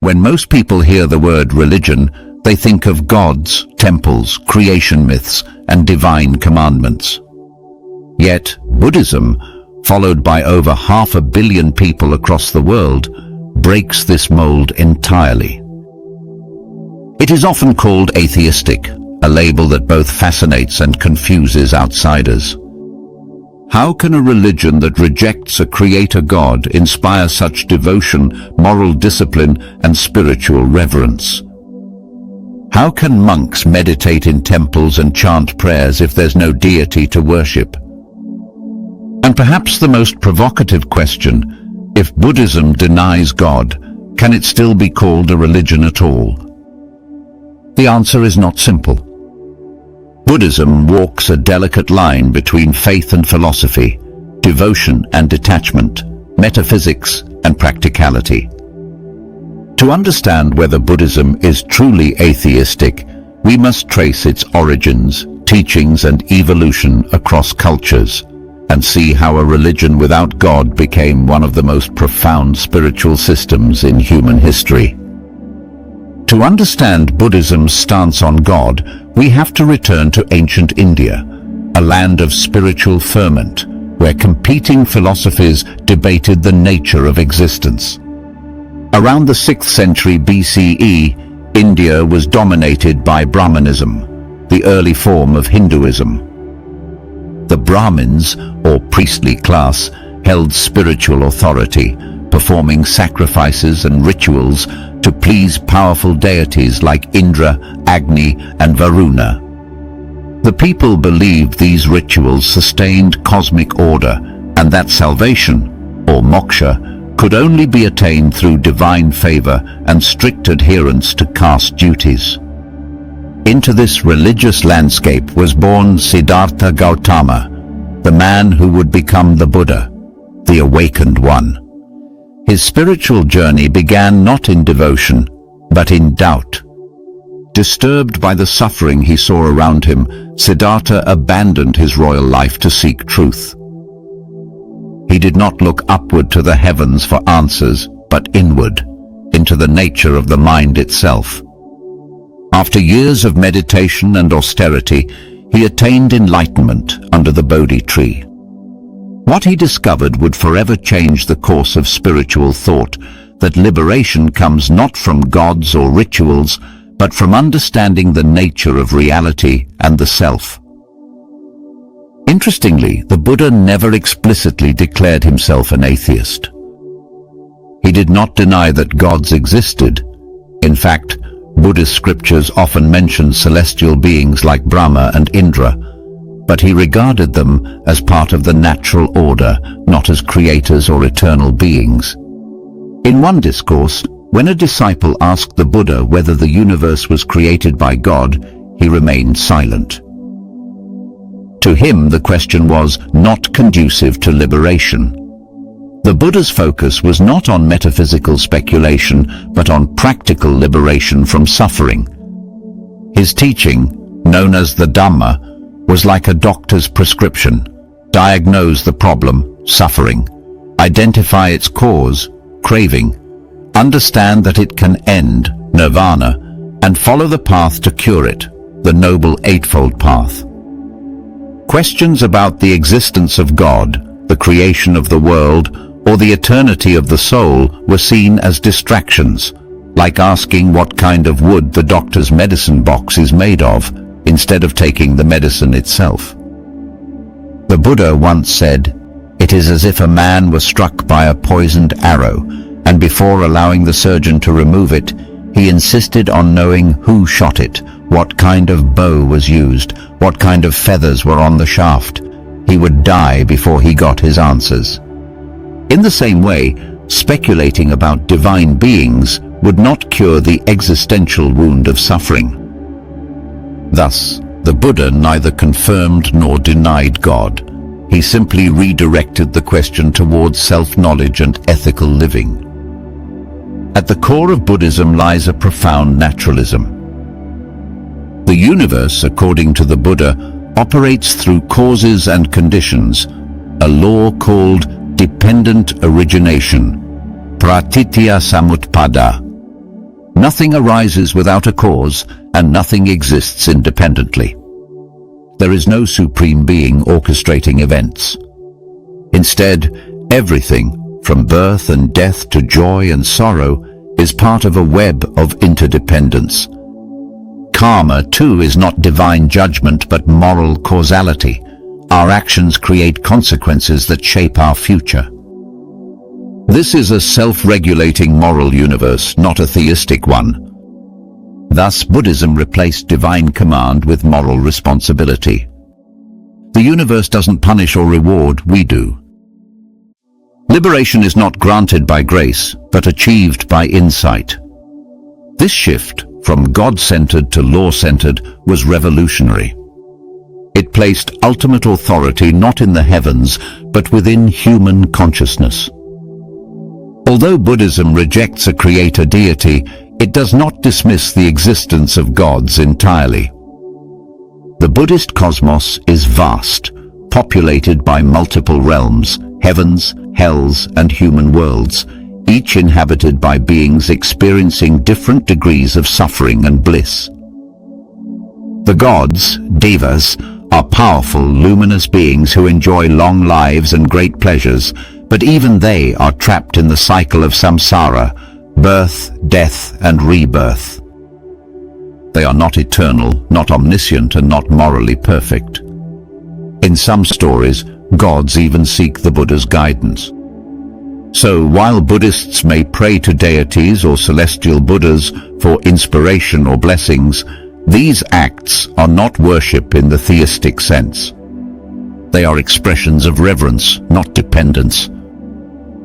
When most people hear the word religion, they think of gods, temples, creation myths, and divine commandments. Yet, Buddhism, followed by over 500 million people across the world, breaks this mold entirely. It is often called atheistic, a label that both fascinates and confuses outsiders. How can a religion that rejects a creator God inspire such devotion, moral discipline, and spiritual reverence? How can monks meditate in temples and chant prayers if there's no deity to worship? And perhaps the most provocative question, if Buddhism denies God, can it still be called a religion at all? The answer is not simple. Buddhism walks a delicate line between faith and philosophy, devotion and detachment, metaphysics and practicality. To understand whether Buddhism is truly atheistic, we must trace its origins, teachings and evolution across cultures, and see how a religion without God became one of the most profound spiritual systems in human history. To understand Buddhism's stance on God, we have to return to ancient India, a land of spiritual ferment, where competing philosophies debated the nature of existence. Around the 6th century BCE, India was dominated by Brahmanism, the early form of Hinduism. The Brahmins, or priestly class, held spiritual authority, performing sacrifices and rituals to please powerful deities like Indra, Agni, and Varuna. The people believed these rituals sustained cosmic order, and that salvation, or moksha, could only be attained through divine favor and strict adherence to caste duties. Into this religious landscape was born Siddhartha Gautama, the man who would become the Buddha, the awakened one. His spiritual journey began not in devotion, but in doubt. Disturbed by the suffering he saw around him, Siddhartha abandoned his royal life to seek truth. He did not look upward to the heavens for answers, but inward, into the nature of the mind itself. After years of meditation and austerity, he attained enlightenment under the Bodhi tree. What he discovered would forever change the course of spiritual thought, that liberation comes not from gods or rituals, but from understanding the nature of reality and the self. Interestingly, the Buddha never explicitly declared himself an atheist. He did not deny that gods existed. In fact, Buddhist scriptures often mention celestial beings like Brahma and Indra, but he regarded them as part of the natural order, not as creators or eternal beings. In one discourse, when a disciple asked the Buddha whether the universe was created by God, he remained silent. To him, the question was not conducive to liberation. The Buddha's focus was not on metaphysical speculation, but on practical liberation from suffering. His teaching, known as the Dhamma, was like a doctor's prescription. Diagnose the problem, suffering. Identify its cause, craving. Understand that it can end, nirvana, and follow the path to cure it, the Noble Eightfold Path. Questions about the existence of God, the creation of the world, or the eternity of the soul were seen as distractions, like asking what kind of wood the doctor's medicine box is made of, instead of taking the medicine itself. The Buddha once said, "It is as if a man was struck by a poisoned arrow, and before allowing the surgeon to remove it, he insisted on knowing who shot it, what kind of bow was used, what kind of feathers were on the shaft. He would die before he got his answers." In the same way, speculating about divine beings would not cure the existential wound of suffering. Thus, the Buddha neither confirmed nor denied God. He simply redirected the question towards self-knowledge and ethical living. At the core of Buddhism lies a profound naturalism. The universe, according to the Buddha, operates through causes and conditions, a law called dependent origination, pratitya samutpada. Nothing arises without a cause, and nothing exists independently. There is no supreme being orchestrating events. Instead, everything, from birth and death to joy and sorrow, is part of a web of interdependence. Karma, too, is not divine judgment but moral causality. Our actions create consequences that shape our future. This is a self-regulating moral universe, not a theistic one. Thus, Buddhism replaced divine command with moral responsibility. The universe doesn't punish or reward, we do. Liberation is not granted by grace, but achieved by insight. This shift, from God-centered to law-centered, was revolutionary. It placed ultimate authority not in the heavens, but within human consciousness. Although Buddhism rejects a creator deity, it does not dismiss the existence of gods entirely. The Buddhist cosmos is vast, populated by multiple realms, heavens, hells, and human worlds, each inhabited by beings experiencing different degrees of suffering and bliss. The gods, devas, are powerful, luminous beings who enjoy long lives and great pleasures, but even they are trapped in the cycle of samsara, birth, death, and rebirth. They are not eternal, not omniscient, and not morally perfect. In some stories, gods even seek the Buddha's guidance. So, while Buddhists may pray to deities or celestial Buddhas for inspiration or blessings, these acts are not worship in the theistic sense. They are expressions of reverence, not dependence.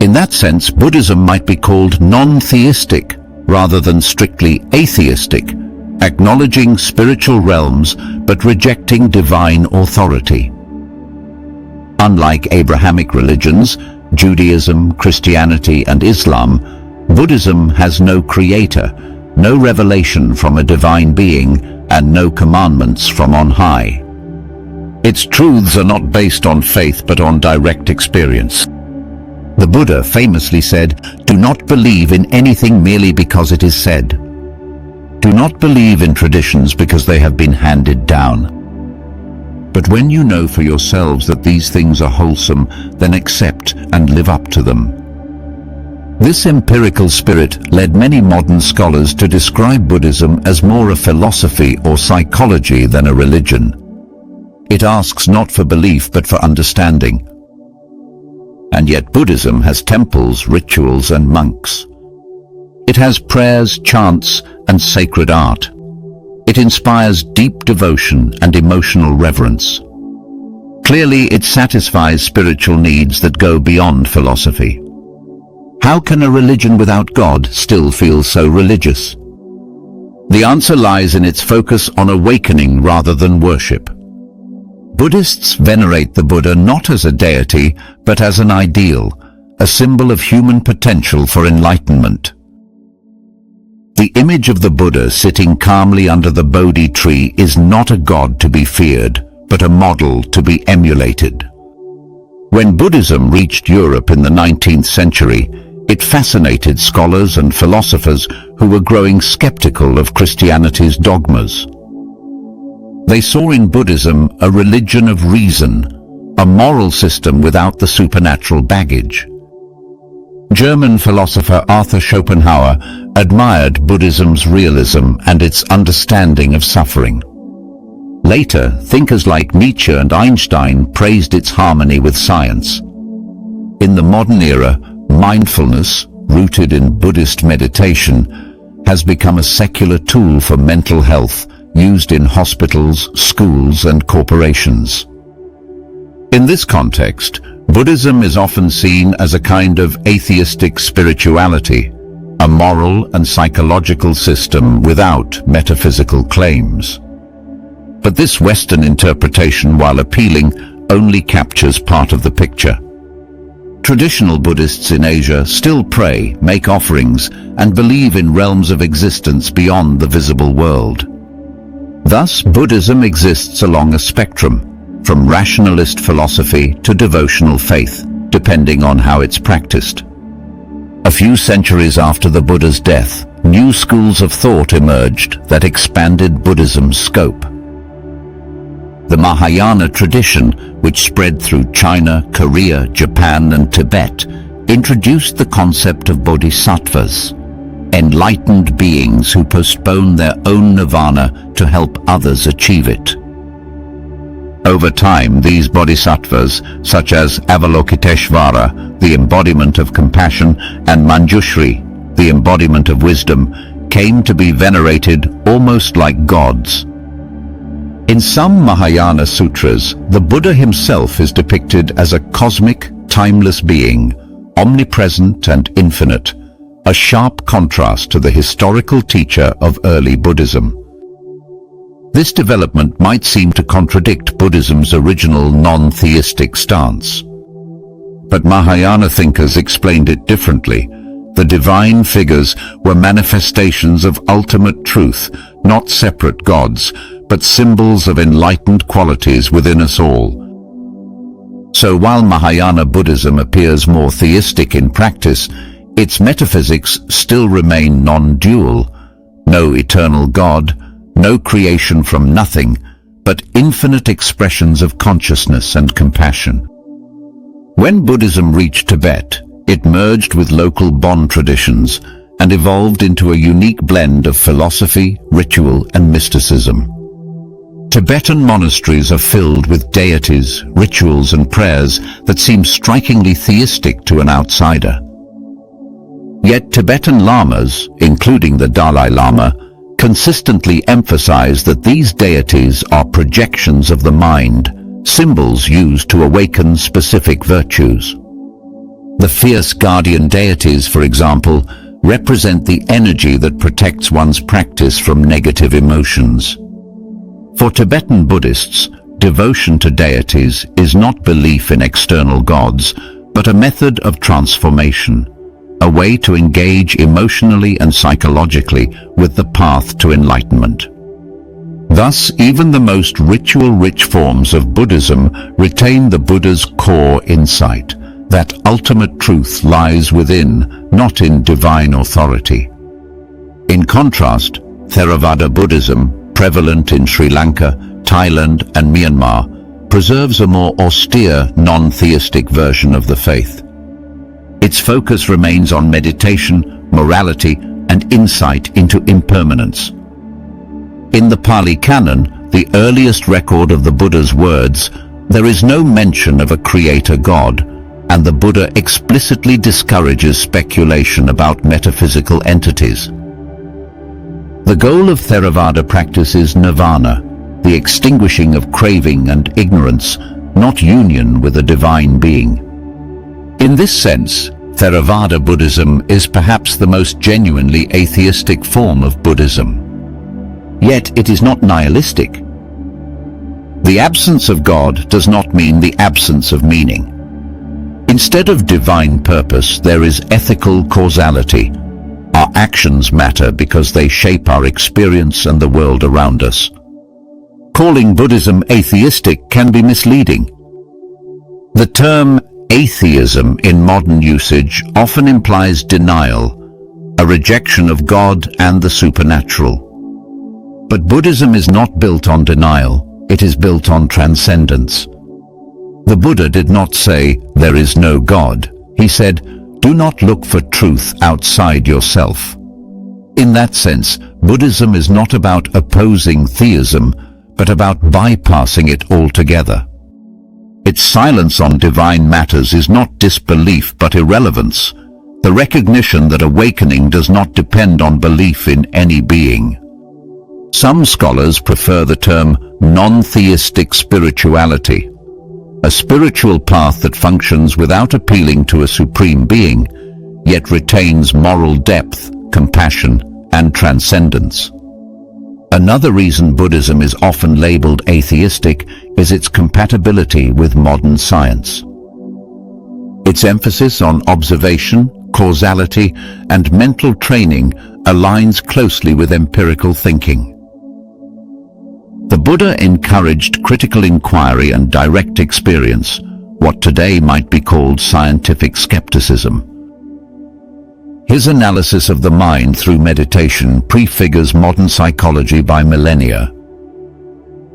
In that sense, Buddhism might be called non-theistic rather than strictly atheistic, acknowledging spiritual realms but rejecting divine authority. Unlike Abrahamic religions, Judaism, Christianity, and Islam, Buddhism has no creator, no revelation from a divine being, and no commandments from on high. Its truths are not based on faith but on direct experience. The Buddha famously said, "Do not believe in anything merely because it is said. Do not believe in traditions because they have been handed down. But when you know for yourselves that these things are wholesome, then accept and live up to them." This empirical spirit led many modern scholars to describe Buddhism as more a philosophy or psychology than a religion. It asks not for belief but for understanding. And yet Buddhism has temples, rituals, and monks. It has prayers, chants, and sacred art. It inspires deep devotion and emotional reverence. Clearly, it satisfies spiritual needs that go beyond philosophy. How can a religion without God still feel so religious? The answer lies in its focus on awakening rather than worship. Buddhists venerate the Buddha not as a deity, but as an ideal, a symbol of human potential for enlightenment. The image of the Buddha sitting calmly under the Bodhi tree is not a god to be feared, but a model to be emulated. When Buddhism reached Europe in the 19th century, it fascinated scholars and philosophers who were growing skeptical of Christianity's dogmas. They saw in Buddhism a religion of reason, a moral system without the supernatural baggage. German philosopher Arthur Schopenhauer admired Buddhism's realism and its understanding of suffering. Later, thinkers like Nietzsche and Einstein praised its harmony with science. In the modern era, mindfulness, rooted in Buddhist meditation, has become a secular tool for mental health, used in hospitals, schools, and corporations. In this context, Buddhism is often seen as a kind of atheistic spirituality, a moral and psychological system without metaphysical claims. But this Western interpretation, while appealing, only captures part of the picture. Traditional Buddhists in Asia still pray, make offerings, and believe in realms of existence beyond the visible world. Thus, Buddhism exists along a spectrum, from rationalist philosophy to devotional faith, depending on how it's practiced. A few centuries after the Buddha's death, new schools of thought emerged that expanded Buddhism's scope. The Mahayana tradition, which spread through China, Korea, Japan, and Tibet, introduced the concept of bodhisattvas, enlightened beings who postpone their own nirvana to help others achieve it. Over time, these bodhisattvas, such as Avalokiteshvara, the embodiment of compassion, and Manjushri, the embodiment of wisdom, came to be venerated almost like gods. In some Mahayana sutras, the Buddha himself is depicted as a cosmic, timeless being, omnipresent and infinite, a sharp contrast to the historical teacher of early Buddhism. This development might seem to contradict Buddhism's original non-theistic stance. But Mahayana thinkers explained it differently. The divine figures were manifestations of ultimate truth, not separate gods, but symbols of enlightened qualities within us all. So while Mahayana Buddhism appears more theistic in practice, its metaphysics still remain non-dual. No eternal God, no creation from nothing, but infinite expressions of consciousness and compassion. When Buddhism reached Tibet, it merged with local Bon traditions and evolved into a unique blend of philosophy, ritual, and mysticism. Tibetan monasteries are filled with deities, rituals, and prayers that seem strikingly theistic to an outsider. Yet Tibetan lamas, including the Dalai Lama, consistently emphasize that these deities are projections of the mind, symbols used to awaken specific virtues. The fierce guardian deities, for example, represent the energy that protects one's practice from negative emotions. For Tibetan Buddhists, devotion to deities is not belief in external gods, but a method of transformation, a way to engage emotionally and psychologically with the path to enlightenment. Thus, even the most ritual-rich forms of Buddhism retain the Buddha's core insight, that ultimate truth lies within, not in divine authority. In contrast, Theravada Buddhism, prevalent in Sri Lanka, Thailand, and Myanmar, preserves a more austere, non-theistic version of the faith. Its focus remains on meditation, morality, and insight into impermanence. In the Pali Canon, the earliest record of the Buddha's words, there is no mention of a creator God, and the Buddha explicitly discourages speculation about metaphysical entities. The goal of Theravada practice is nirvana, the extinguishing of craving and ignorance, not union with a divine being. In this sense, Theravada Buddhism is perhaps the most genuinely atheistic form of Buddhism. Yet it is not nihilistic. The absence of God does not mean the absence of meaning. Instead of divine purpose, there is ethical causality. Our actions matter because they shape our experience and the world around us. Calling Buddhism atheistic can be misleading. The term atheism in modern usage often implies denial, a rejection of God and the supernatural. But Buddhism is not built on denial, it is built on transcendence. The Buddha did not say, "There is no God." He said, "Do not look for truth outside yourself." In that sense, Buddhism is not about opposing theism, but about bypassing it altogether. Its silence on divine matters is not disbelief but irrelevance, the recognition that awakening does not depend on belief in any being. Some scholars prefer the term non-theistic spirituality, a spiritual path that functions without appealing to a supreme being, yet retains moral depth, compassion, and transcendence. Another reason Buddhism is often labeled atheistic is its compatibility with modern science. Its emphasis on observation, causality, and mental training aligns closely with empirical thinking. The Buddha encouraged critical inquiry and direct experience, what today might be called scientific skepticism. His analysis of the mind through meditation prefigures modern psychology by millennia.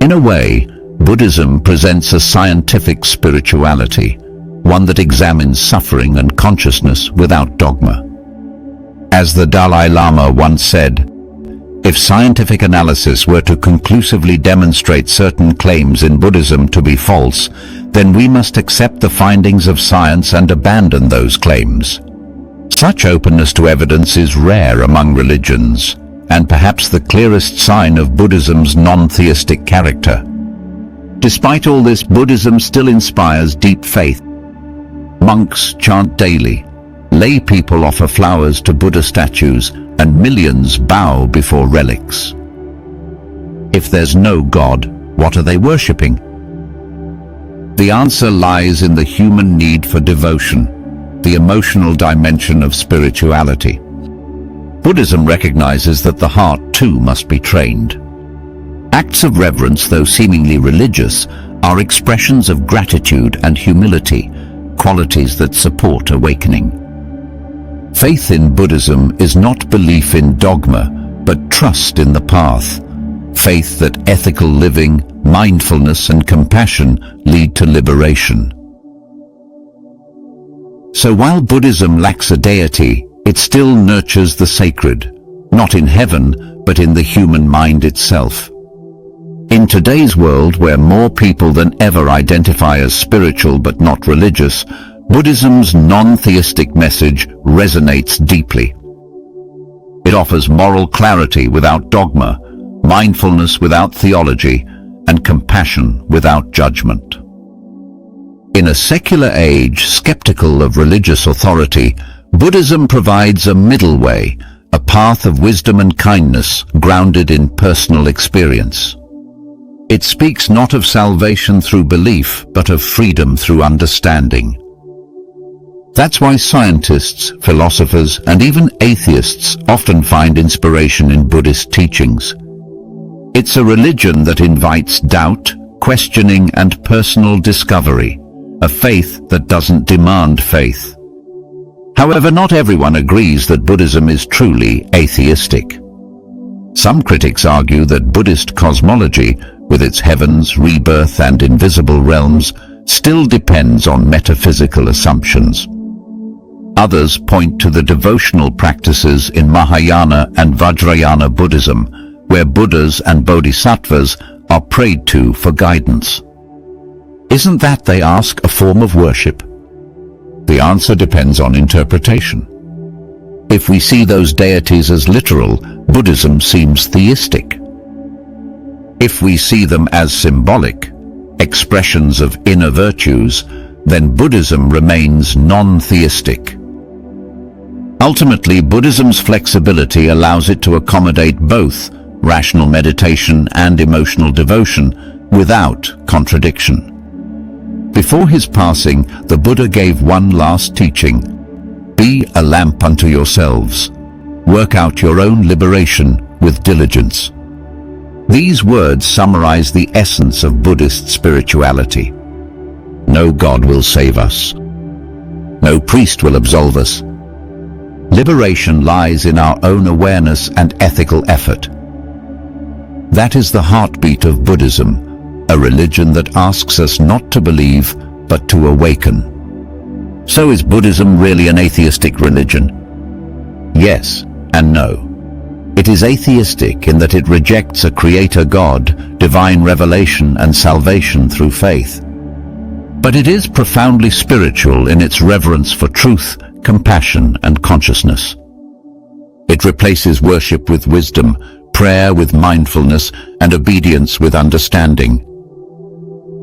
In a way, Buddhism presents a scientific spirituality, one that examines suffering and consciousness without dogma. As the Dalai Lama once said, "If scientific analysis were to conclusively demonstrate certain claims in Buddhism to be false, then we must accept the findings of science and abandon those claims." Such openness to evidence is rare among religions, and perhaps the clearest sign of Buddhism's non-theistic character. Despite all this, Buddhism still inspires deep faith. Monks chant daily, lay people offer flowers to Buddha statues, and millions bow before relics. If there's no God, what are they worshipping? The answer lies in the human need for devotion, the emotional dimension of spirituality. Buddhism recognizes that the heart too must be trained. Acts of reverence, though seemingly religious, are expressions of gratitude and humility, qualities that support awakening. Faith in Buddhism is not belief in dogma, but trust in the path. Faith that ethical living, mindfulness and compassion lead to liberation. So while Buddhism lacks a deity, it still nurtures the sacred, not in heaven, but in the human mind itself. In today's world, where more people than ever identify as spiritual but not religious, Buddhism's non-theistic message resonates deeply. It offers moral clarity without dogma, mindfulness without theology, and compassion without judgment. In a secular age skeptical of religious authority, Buddhism provides a middle way, a path of wisdom and kindness grounded in personal experience. It speaks not of salvation through belief, but of freedom through understanding. That's why scientists, philosophers, and even atheists often find inspiration in Buddhist teachings. It's a religion that invites doubt, questioning, and personal discovery, a faith that doesn't demand faith. However, not everyone agrees that Buddhism is truly atheistic. Some critics argue that Buddhist cosmology, with its heavens, rebirth, and invisible realms, still depends on metaphysical assumptions. Others point to the devotional practices in Mahayana and Vajrayana Buddhism, where Buddhas and Bodhisattvas are prayed to for guidance. Isn't that, they ask, a form of worship? The answer depends on interpretation. If we see those deities as literal, Buddhism seems theistic. If we see them as symbolic, expressions of inner virtues, then Buddhism remains non-theistic. Ultimately, Buddhism's flexibility allows it to accommodate both rational meditation and emotional devotion without contradiction. Before his passing, the Buddha gave one last teaching: be a lamp unto yourselves. Work out your own liberation with diligence. These words summarize the essence of Buddhist spirituality. No God will save us. No priest will absolve us. Liberation lies in our own awareness and ethical effort. That is the heartbeat of Buddhism, a religion that asks us not to believe, but to awaken. So is Buddhism really an atheistic religion? Yes and no. It is atheistic in that it rejects a creator God, divine revelation, and salvation through faith. But it is profoundly spiritual in its reverence for truth, compassion, and consciousness. It replaces worship with wisdom, prayer with mindfulness, and obedience with understanding.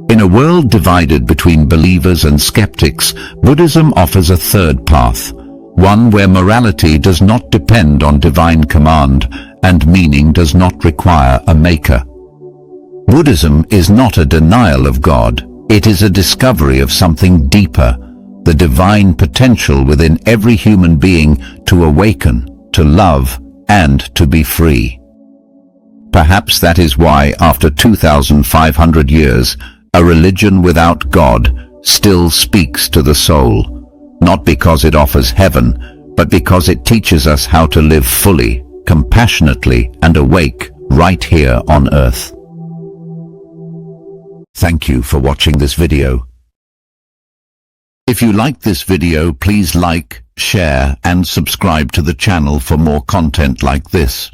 In a world divided between believers and skeptics, Buddhism offers a third path, one where morality does not depend on divine command and meaning does not require a maker. Buddhism is not a denial of God, it is a discovery of something deeper, the divine potential within every human being to awaken, to love, and to be free. Perhaps that is why, after 2,500 years, a religion without God still speaks to the soul, not because it offers heaven, but because it teaches us how to live fully, compassionately, and awake right here on Earth. Thank you for watching this video. If you liked this video, please like, share, and subscribe to the channel for more content like this.